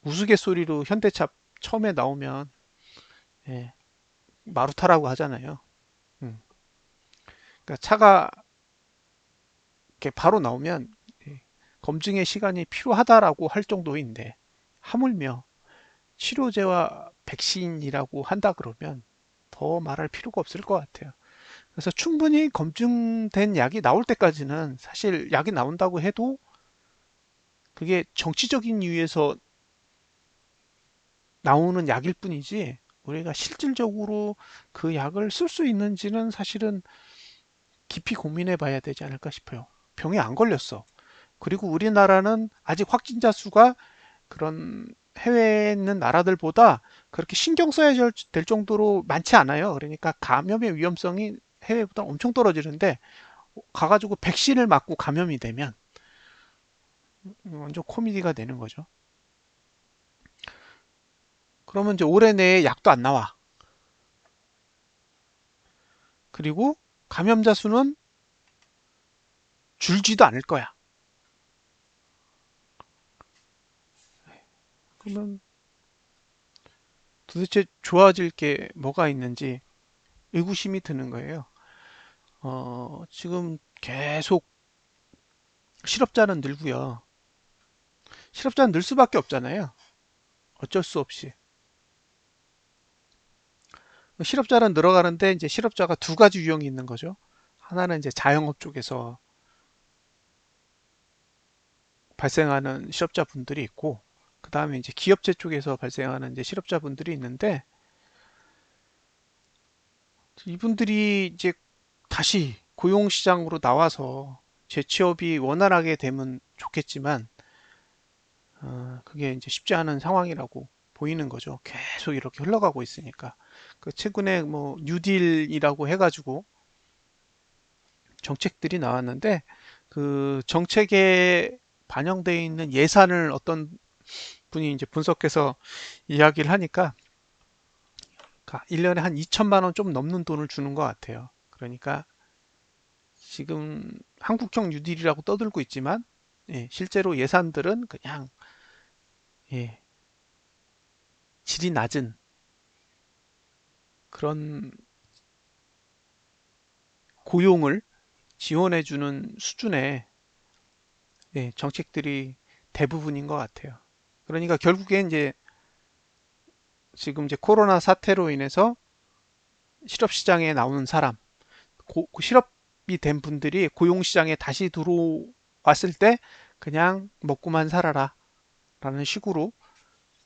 우스갯소리로 현대차 처음에 나오면 예, 마루타라고 하잖아요. 음. 그러니까 차가 이렇게 바로 나오면 예, 검증의 시간이 필요하다라고 할 정도인데 하물며 치료제와 백신이라고 한다 그러면 더 말할 필요가 없을 것 같아요. 그래서 충분히 검증된 약이 나올 때까지는 사실 약이 나온다고 해도 그게 정치적인 이유에서 나오는 약일 뿐이지 우리가 실질적으로 그 약을 쓸 수 있는지는 사실은 깊이 고민해 봐야 되지 않을까 싶어요. 병에 안 걸렸어. 그리고 우리나라는 아직 확진자 수가 그런 해외에 있는 나라들보다 그렇게 신경 써야 될 정도로 많지 않아요. 그러니까 감염의 위험성이 해외보다 엄청 떨어지는데 가가지고 백신을 맞고 감염이 되면 완전 코미디가 되는 거죠. 그러면 이제 올해 내에 약도 안 나와. 그리고 감염자 수는 줄지도 않을 거야. 그러면 도대체 좋아질 게 뭐가 있는지 의구심이 드는 거예요. 지금 계속 실업자는 늘고요. 실업자는 늘 수밖에 없잖아요. 어쩔 수 없이. 실업자는 늘어가는데 이제 실업자가 두 가지 유형이 있는 거죠. 하나는 이제 자영업 쪽에서 발생하는 실업자분들이 있고, 그 다음에 이제 기업체 쪽에서 발생하는 이제 실업자분들이 있는데, 이분들이 이제 다시 고용시장으로 나와서 재취업이 원활하게 되면 좋겠지만, 그게 이제 쉽지 않은 상황이라고 보이는 거죠. 계속 이렇게 흘러가고 있으니까. 그 최근에 뭐 뉴딜이라고 해가지고 정책들이 나왔는데 그 정책에 반영되어 있는 예산을 어떤 분이 이제 분석해서 이야기를 하니까 1년에 한 2천만 원 좀 넘는 돈을 주는 것 같아요. 그러니까 지금 한국형 뉴딜이라고 떠들고 있지만 예, 실제로 예산들은 그냥 예, 질이 낮은 그런 고용을 지원해주는 수준의 예, 정책들이 대부분인 것 같아요. 그러니까 결국에 이제 지금 이제 코로나 사태로 인해서 실업시장에 나오는 사람, 실업이 된 분들이 고용시장에 다시 들어왔을 때 그냥 먹고만 살아라 라는 식으로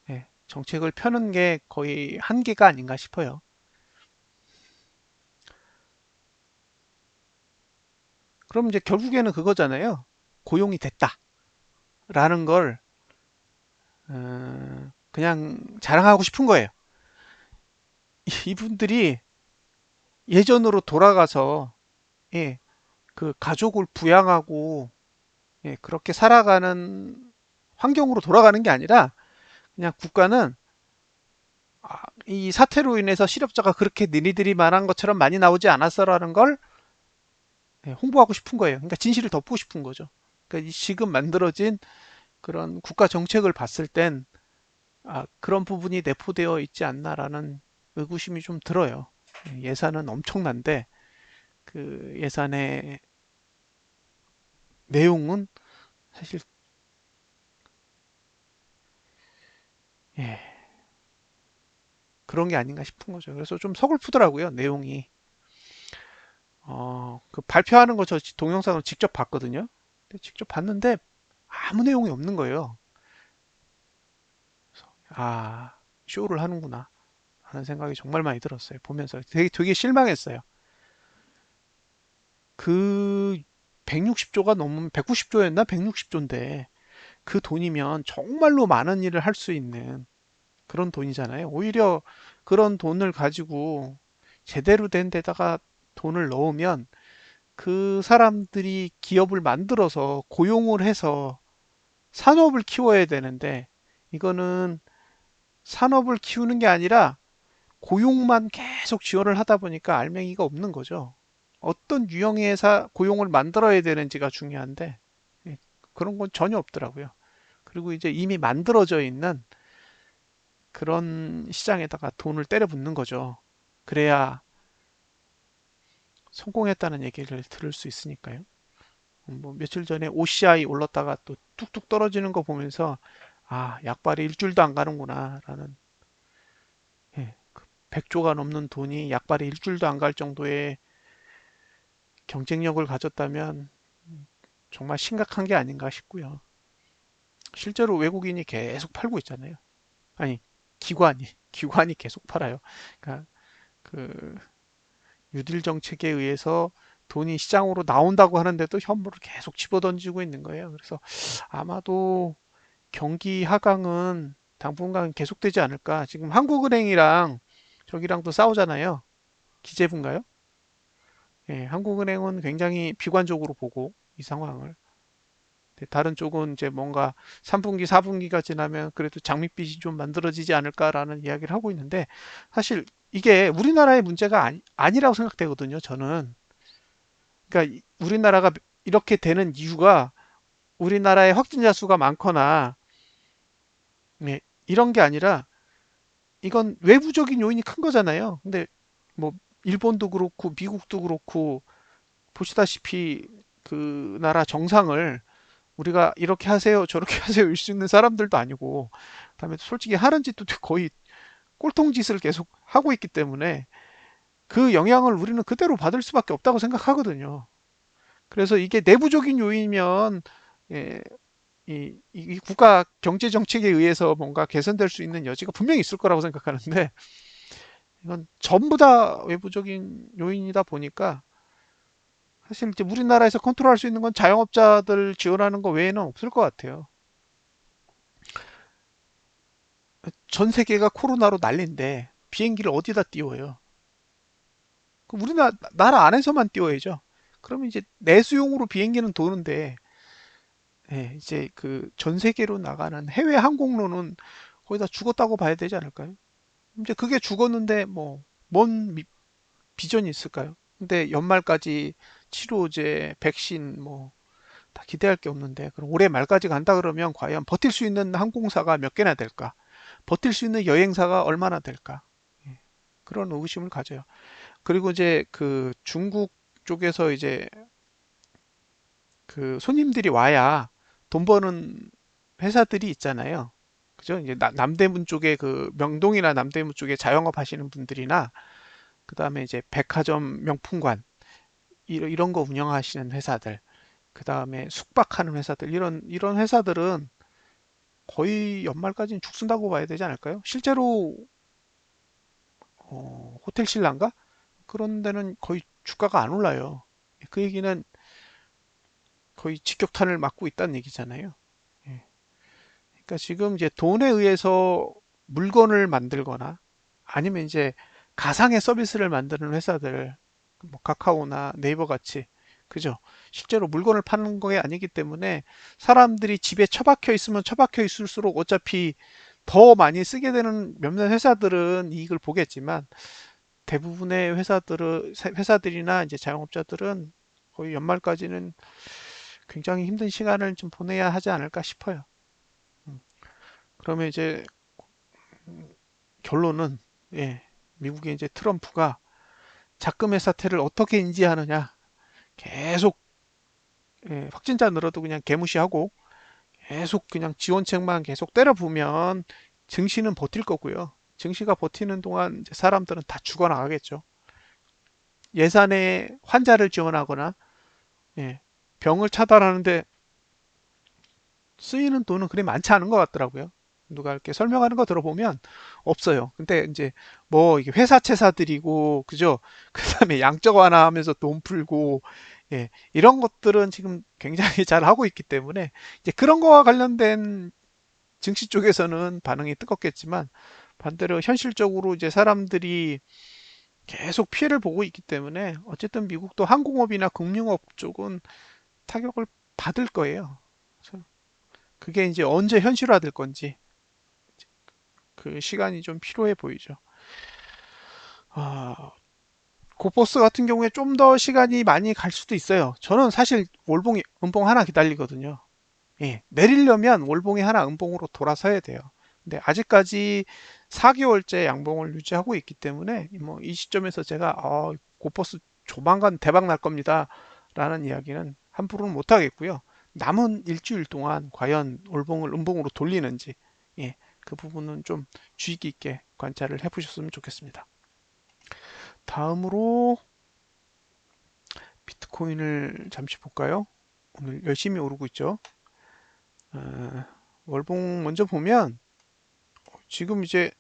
예, 정책을 펴는 게 거의 한계가 아닌가 싶어요. 그럼 이제 결국에는 그거잖아요. 고용이 됐다라는 걸 그냥 자랑하고 싶은 거예요. 이분들이 예전으로 돌아가서 예, 그 가족을 부양하고 예, 그렇게 살아가는 환경으로 돌아가는 게 아니라 그냥 국가는 이 사태로 인해서 실업자가 그렇게 니네들이 말한 것처럼 많이 나오지 않았어라는 걸 예, 홍보하고 싶은 거예요. 그러니까 진실을 덮고 싶은 거죠. 그러니까 지금 만들어진 그런 국가 정책을 봤을 땐 그런 부분이 내포되어 있지 않나라는 의구심이 좀 들어요. 예산은 엄청난데 그 예산의 내용은 사실 예, 그런 게 아닌가 싶은 거죠. 그래서 좀 서글프더라고요, 내용이. 그 발표하는 거 저 동영상으로 직접 봤거든요. 근데 직접 봤는데 아무 내용이 없는 거예요. 아, 쇼를 하는구나 하는 생각이 정말 많이 들었어요. 보면서 되게 실망했어요. 그 160조가 넘으면 190조였나? 160조인데 그 돈이면 정말로 많은 일을 할 수 있는 그런 돈이잖아요. 오히려 그런 돈을 가지고 제대로 된 데다가 돈을 넣으면 그 사람들이 기업을 만들어서 고용을 해서 산업을 키워야 되는데 이거는 산업을 키우는 게 아니라 고용만 계속 지원을 하다 보니까 알맹이가 없는 거죠. 어떤 유형의 회사 고용을 만들어야 되는지가 중요한데 예, 그런 건 전혀 없더라고요. 그리고 이제 이미 만들어져 있는 그런 시장에다가 돈을 때려 붓는 거죠. 그래야 성공했다는 얘기를 들을 수 있으니까요. 뭐 며칠 전에 OCI 올랐다가 또 뚝뚝 떨어지는 거 보면서 아, 약발이 일주일도 안 가는구나라는 예, 100조가 넘는 돈이 약발이 일주일도 안 갈 정도의 경쟁력을 가졌다면 정말 심각한 게 아닌가 싶고요. 실제로 외국인이 계속 팔고 있잖아요. 아니, 기관이 계속 팔아요. 그러니까 그 뉴딜 정책에 의해서 돈이 시장으로 나온다고 하는데도 현물을 계속 집어던지고 있는 거예요. 그래서 아마도 경기 하강은 당분간 계속되지 않을까. 지금 한국은행이랑 저기랑도 싸우잖아요. 기재부인가요? 예, 한국은행은 굉장히 비관적으로 보고 이 상황을. 다른 쪽은 이제 뭔가 3분기, 4분기가 지나면 그래도 장밋빛이 좀 만들어지지 않을까라는 이야기를 하고 있는데 사실 이게 우리나라의 문제가 아니라고 생각되거든요. 저는. 그러니까 우리나라가 이렇게 되는 이유가 우리나라의 확진자 수가 많거나 네, 이런 게 아니라 이건 외부적인 요인이 큰 거잖아요. 근데 뭐 일본도 그렇고 미국도 그렇고 보시다시피 그 나라 정상을 우리가 이렇게 하세요, 저렇게 하세요, 일 수 있는 사람들도 아니고, 그다음에 솔직히 하는 짓도 거의 꼴통짓을 계속 하고 있기 때문에 그 영향을 우리는 그대로 받을 수밖에 없다고 생각하거든요. 그래서 이게 내부적인 요인이면 예, 이 국가 경제 정책에 의해서 뭔가 개선될 수 있는 여지가 분명히 있을 거라고 생각하는데 이건 전부 다 외부적인 요인이다 보니까 사실 이제 우리나라에서 컨트롤할 수 있는 건 자영업자들 지원하는 거 외에는 없을 것 같아요. 전 세계가 코로나로 난린데 비행기를 어디다 띄워요? 우리나라 안에서만 띄워야죠. 그러면 이제 내수용으로 비행기는 도는데 예, 이제 그 전 세계로 나가는 해외 항공로는 거의 다 죽었다고 봐야 되지 않을까요? 이제 그게 죽었는데 뭐 뭔 비전이 있을까요? 근데 연말까지 치료제, 백신 뭐 다 기대할 게 없는데 그럼 올해 말까지 간다 그러면 과연 버틸 수 있는 항공사가 몇 개나 될까? 버틸 수 있는 여행사가 얼마나 될까? 예, 그런 의구심을 가져요. 그리고 이제 그 중국 쪽에서 이제 그 손님들이 와야 돈 버는 회사들이 있잖아요. 그죠? 이제 남대문 쪽에 그 명동이나 남대문 쪽에 자영업 하시는 분들이나 그다음에 이제 백화점 명품관 이런 거 운영하시는 회사들, 그다음에 숙박하는 회사들 이런 회사들은 거의 연말까지는 죽순다고 봐야 되지 않을까요? 실제로 호텔 신라인가? 그런 데는 거의 주가가 안 올라요. 그 얘기는 거의 직격탄을 맞고 있다는 얘기잖아요. 예. 그러니까 지금 이제 돈에 의해서 물건을 만들거나 아니면 이제 가상의 서비스를 만드는 회사들, 뭐 카카오나 네이버 같이, 그죠? 실제로 물건을 파는 게 아니기 때문에 사람들이 집에 처박혀 있으면 처박혀 있을수록 어차피 더 많이 쓰게 되는 몇몇 회사들은 이익을 보겠지만 대부분의 회사들이나 이제 자영업자들은 거의 연말까지는 굉장히 힘든 시간을 좀 보내야 하지 않을까 싶어요. 음. 그러면 이제 결론은 예, 미국의 이제 트럼프가 작금의 사태를 어떻게 인지하느냐. 계속 예, 확진자 늘어도 그냥 개무시하고 계속 그냥 지원책만 계속 때려부으면 증시는 버틸 거고요. 증시가 버티는 동안 이제 사람들은 다 죽어나가겠죠. 예산에 환자를 지원하거나 예, 병을 차단하는데 쓰이는 돈은 그리 많지 않은 것 같더라고요. 누가 이렇게 설명하는 거 들어보면 없어요. 근데 이제 뭐 이게 회사채사들이고 그죠? 그다음에 양적 완화하면서 돈 풀고 예, 이런 것들은 지금 굉장히 잘 하고 있기 때문에 이제 그런 거와 관련된 증시 쪽에서는 반응이 뜨겁겠지만 반대로 현실적으로 이제 사람들이 계속 피해를 보고 있기 때문에 어쨌든 미국도 항공업이나 금융업 쪽은 타격을 받을 거예요. 그래서 그게 이제 언제 현실화될 건지 그 시간이 좀 필요해 보이죠. 아, 고버스 같은 경우에 좀 더 시간이 많이 갈 수도 있어요. 저는 사실 월봉이 음봉 하나 기다리거든요. 예, 내리려면 월봉이 하나 음봉으로 돌아서야 돼요. 근데 아직까지 4개월째 양봉을 유지하고 있기 때문에 뭐 이 시점에서 제가 고버스 조만간 대박 날 겁니다. 라는 이야기는 함부로는 못 하겠고요. 남은 일주일 동안 과연 월봉을 음봉으로 돌리는지 예, 그 부분은 좀 주의 깊게 관찰을 해보셨으면 좋겠습니다. 다음으로 비트코인을 잠시 볼까요? 오늘 열심히 오르고 있죠. 어, 월봉 먼저 보면 지금 이제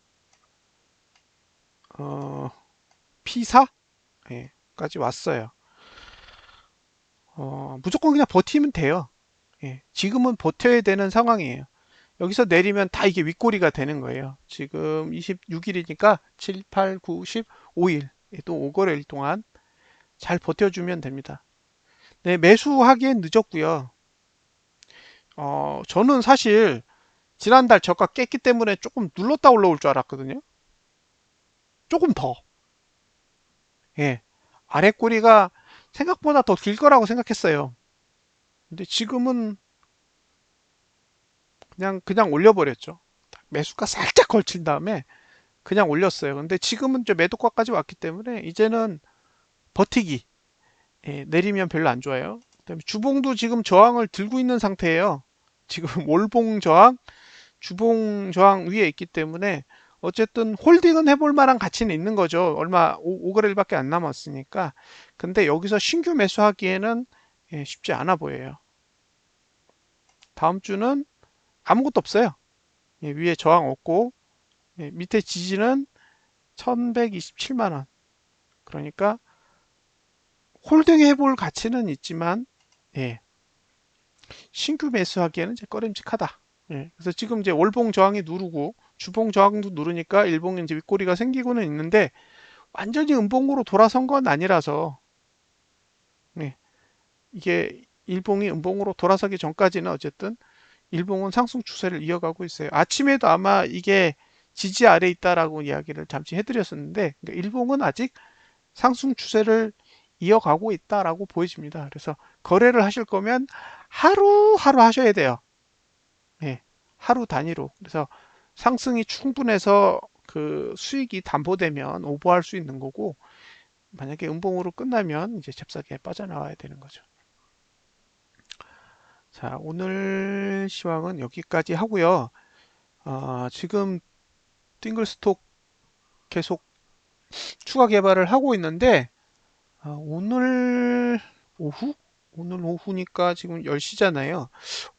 어, P4? 예, 까지 왔어요. 무조건 그냥 버티면 돼요. 예, 지금은 버텨야 되는 상황이에요. 여기서 내리면 다 이게 윗꼬리가 되는 거예요. 지금 26일이니까 7, 8, 9, 10, 5일. 또 5거래일 동안 잘 버텨주면 됩니다. 네, 매수하기엔 늦었고요. 저는 사실 지난달 저가 깼기 때문에 조금 눌렀다 올라올 줄 알았거든요. 조금 더. 예. 아래 꼬리가 생각보다 더 길 거라고 생각했어요. 근데 지금은 그냥 올려버렸죠. 매수가 살짝 걸친 다음에 그냥 올렸어요. 근데 지금은 이제 매도가까지 왔기 때문에 이제는 버티기. 예, 내리면 별로 안 좋아요. 그다음에 주봉도 지금 저항을 들고 있는 상태예요. 지금 월봉 저항, 주봉 저항 위에 있기 때문에 어쨌든 홀딩은 해볼 만한 가치는 있는 거죠. 얼마 5거래일밖에 안 남았으니까. 근데 여기서 신규 매수하기에는 예, 쉽지 않아 보여요. 다음 주는 아무것도 없어요. 예, 위에 저항 없고 예, 밑에 지지는 1127만 원. 그러니까 홀딩 해볼 가치는 있지만 예, 신규 매수하기에는 이제 꺼림칙하다. 예, 그래서 지금 이제 월봉 저항이 누르고 주봉 저항도 누르니까 일봉 이제 윗꼬리가 생기고는 있는데 완전히 음봉으로 돌아선 건 아니라서 예, 이게 일봉이 음봉으로 돌아서기 전까지는 어쨌든 일봉은 상승 추세를 이어가고 있어요. 아침에도 아마 이게 지지 아래 있다라고 이야기를 잠시 해드렸었는데 그러니까 일봉은 아직 상승 추세를 이어가고 있다라고 보여집니다. 그래서 거래를 하실 거면 하루하루 하셔야 돼요. 예, 하루 단위로. 그래서 상승이 충분해서 그 수익이 담보되면 오버할 수 있는 거고 만약에 음봉으로 끝나면 이제 잽싸게 빠져나와야 되는 거죠. 자, 오늘 시황은 여기까지 하고요. 지금 띵글스톡 계속 추가 개발을 하고 있는데 오늘 오후? 오늘 오후니까 지금 10시잖아요.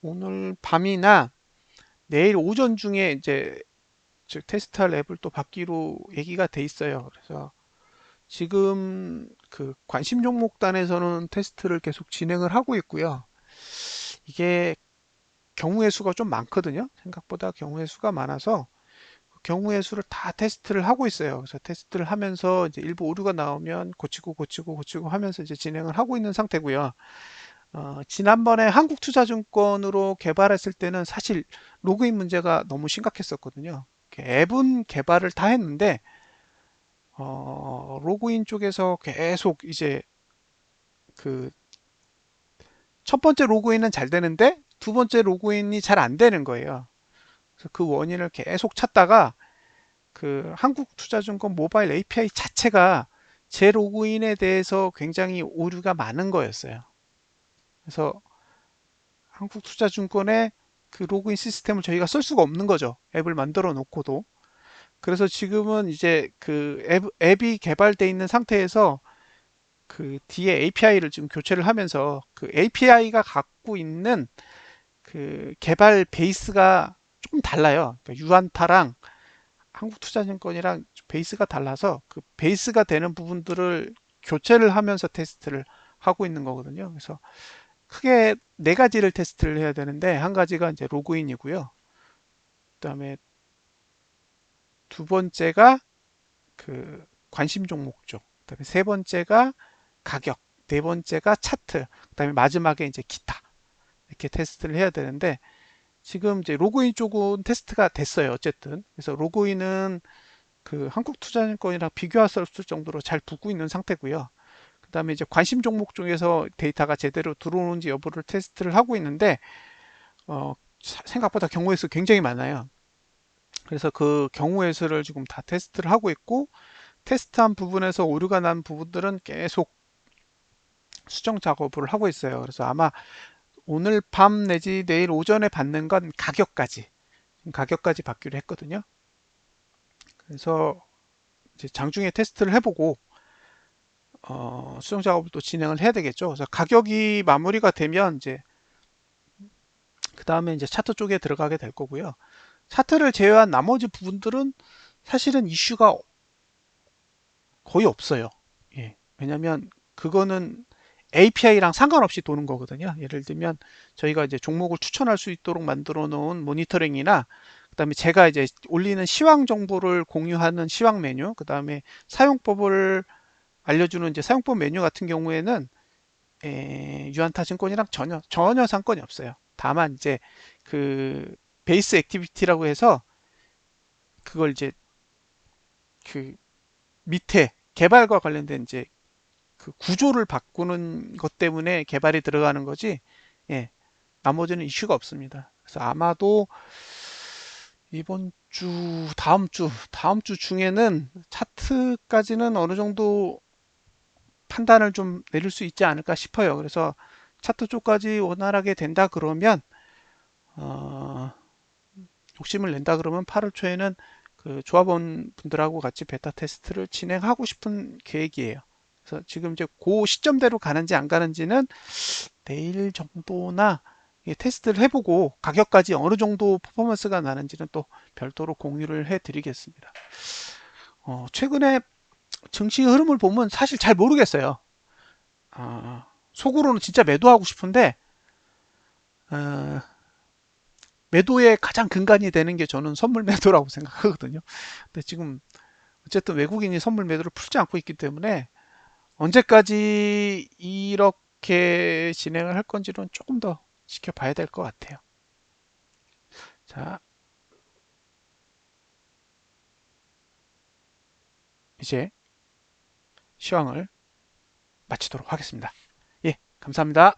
오늘 밤이나 내일 오전 중에 이제 즉 테스트할 앱을 또 받기로 얘기가 돼 있어요. 그래서 지금 그 관심 종목단에서는 테스트를 계속 진행을 하고 있고요. 이게 경우의 수가 좀 많거든요. 생각보다 경우의 수가 많아서 그 경우의 수를 다 테스트를 하고 있어요. 그래서 테스트를 하면서 이제 일부 오류가 나오면 고치고 하면서 이제 진행을 하고 있는 상태고요. 지난번에 한국투자증권으로 개발했을 때는 사실 로그인 문제가 너무 심각했었거든요. 앱은 개발을 다 했는데 로그인 쪽에서 계속 이제 그 첫 번째 로그인은 잘 되는데 두 번째 로그인이 잘 안 되는 거예요. 그래서 그 원인을 계속 찾다가 그 한국투자증권 모바일 API 자체가 제 로그인에 대해서 굉장히 오류가 많은 거였어요. 그래서 한국투자증권의 그 로그인 시스템을 저희가 쓸 수가 없는 거죠. 앱을 만들어 놓고도. 그래서 지금은 이제 그 앱이 개발되어 있는 상태에서 그 뒤에 API를 지금 교체를 하면서 그 API가 갖고 있는 그 개발 베이스가 조금 달라요. 그러니까 유안타랑 한국투자증권이랑 베이스가 달라서 그 베이스가 되는 부분들을 교체를 하면서 테스트를 하고 있는 거거든요. 그래서 크게 네 가지를 테스트를 해야 되는데 한 가지가 이제 로그인이고요. 그다음에 두 번째가 그 관심 종목 쪽, 그다음에 세 번째가 가격, 네 번째가 차트, 그다음에 마지막에 이제 기타 이렇게 테스트를 해야 되는데 지금 이제 로그인 쪽은 테스트가 됐어요. 어쨌든 그래서 로그인은 그 한국투자증권이랑 비교할 수 없을 정도로 잘 붙고 있는 상태고요. 그다음에 이제 관심 종목 중에서 데이터가 제대로 들어오는지 여부를 테스트를 하고 있는데 생각보다 경우의 수 굉장히 많아요. 그래서 그 경우의 수를 지금 다 테스트를 하고 있고 테스트한 부분에서 오류가 난 부분들은 계속 수정 작업을 하고 있어요. 그래서 아마 오늘 밤 내지 내일 오전에 받는 건 가격까지 받기로 했거든요. 그래서 이제 장중에 테스트를 해보고 수정 작업을 또 진행을 해야 되겠죠. 그래서 가격이 마무리가 되면 이제 그 다음에 이제 차트 쪽에 들어가게 될 거고요. 차트를 제외한 나머지 부분들은 사실은 이슈가 거의 없어요. 예. 왜냐면 그거는 API랑 상관없이 도는 거거든요. 예를 들면 저희가 이제 종목을 추천할 수 있도록 만들어 놓은 모니터링이나 그다음에 제가 이제 올리는 시황 정보를 공유하는 시황 메뉴, 그다음에 사용법을 알려주는 이제 사용법 메뉴 같은 경우에는 유한타증권이랑 전혀 상관이 없어요. 다만 이제 그 베이스 액티비티라고 해서 그걸 이제 그 밑에 개발과 관련된 이제 그 구조를 바꾸는 것 때문에 개발이 들어가는 거지, 예, 나머지는 이슈가 없습니다. 그래서 아마도 이번 주, 다음 주 중에는 차트까지는 어느 정도 판단을 좀 내릴 수 있지 않을까 싶어요. 그래서 차트 쪽까지 원활하게 된다 그러면, 어, 욕심을 낸다 그러면 8월 초에는 그 조합원 분들하고 같이 베타 테스트를 진행하고 싶은 계획이에요. 그래서 지금 이제 그 시점대로 가는지 안 가는지는 내일 정도나 테스트를 해보고 가격까지 어느 정도 퍼포먼스가 나는지는 또 별도로 공유를 해드리겠습니다. 최근에 증시 흐름을 보면 사실 잘 모르겠어요. 속으로는 진짜 매도하고 싶은데 어, 매도의 가장 근간이 되는 게 저는 선물 매도라고 생각하거든요. 근데 지금 어쨌든 외국인이 선물 매도를 풀지 않고 있기 때문에 언제까지 이렇게 진행을 할 건지는 조금 더 지켜봐야 될 것 같아요. 자, 이제 시황을 마치도록 하겠습니다. 예, 감사합니다.